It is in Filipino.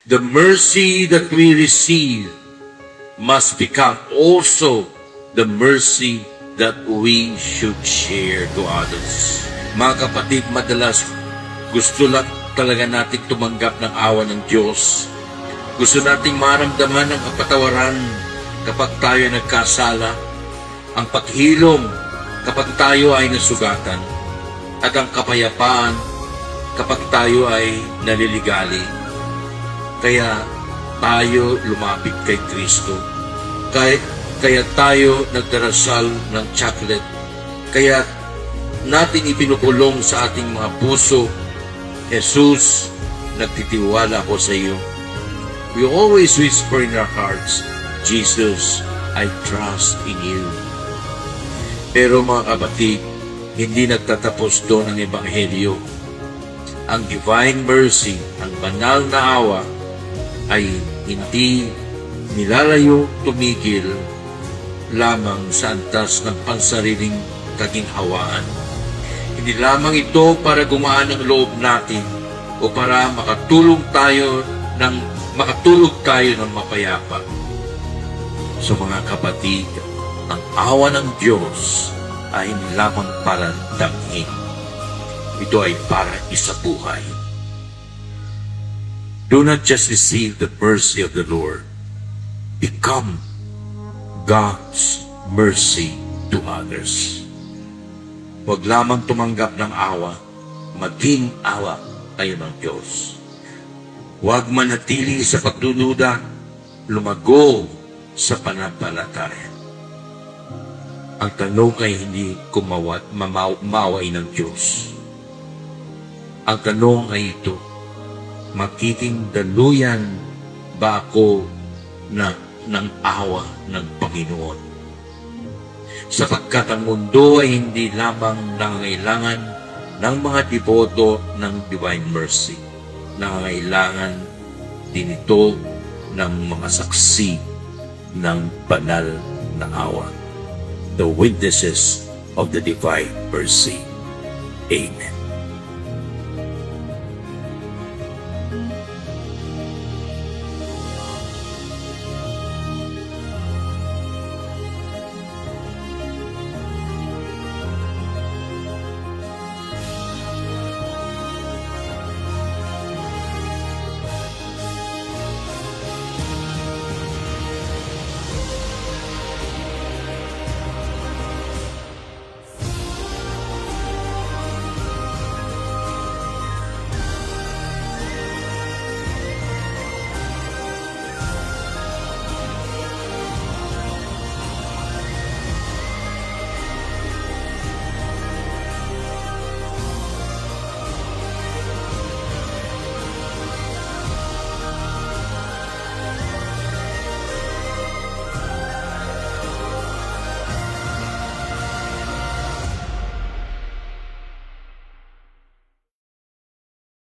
the mercy that we receive must become also the mercy that we should share to others. Mga kapatid, madalas gusto lang talaga natin tumanggap ng awa ng Diyos. Gusto nating maramdaman ng kapatawaran kapag tayo nagkasala, ang paghilom kapag tayo ay nasugatan, at ang kapayapaan kapag tayo ay naliligali. Kaya tayo lumapit kay Kristo. Kaya tayo nagdarasal ng chocolate. Kaya natin ipinukulong sa ating mga puso, Jesus, nagtitiwala ako sa iyo. We always whisper in our hearts, Jesus, I trust in you. Pero mga kapatid, hindi nagtatapos doon ang Ebanghelyo. Ang divine mercy, ang banal na awa, ay hindi nilalayo tumigil lamang sa antas ng pansariling kaginhawaan. Hindi lamang ito para gumaan ang loob natin o para makatulog tayo ng mapayapa. So mga kapatid, ang awa ng Diyos ay hindi lamang para damhin. Ito ay para isabuhay. Do not just receive the mercy of the Lord. Become God's mercy to others. Huwag lamang tumanggap ng awa, maging awa kayo ng Diyos. Huwag manatili sa pagdududa, lumago sa pananampalataya. Ang tanong ay hindi maway ng Diyos. Ang tanong ay ito, magiging daluyan ba ako ng awa ng Panginoon? Sapagkat ang mundo ay hindi lamang nangangailangan ng mga deboto ng divine mercy. Nangangailangan din ito ng mga saksi ng banal na awa. The witnesses of the divine mercy. Amen.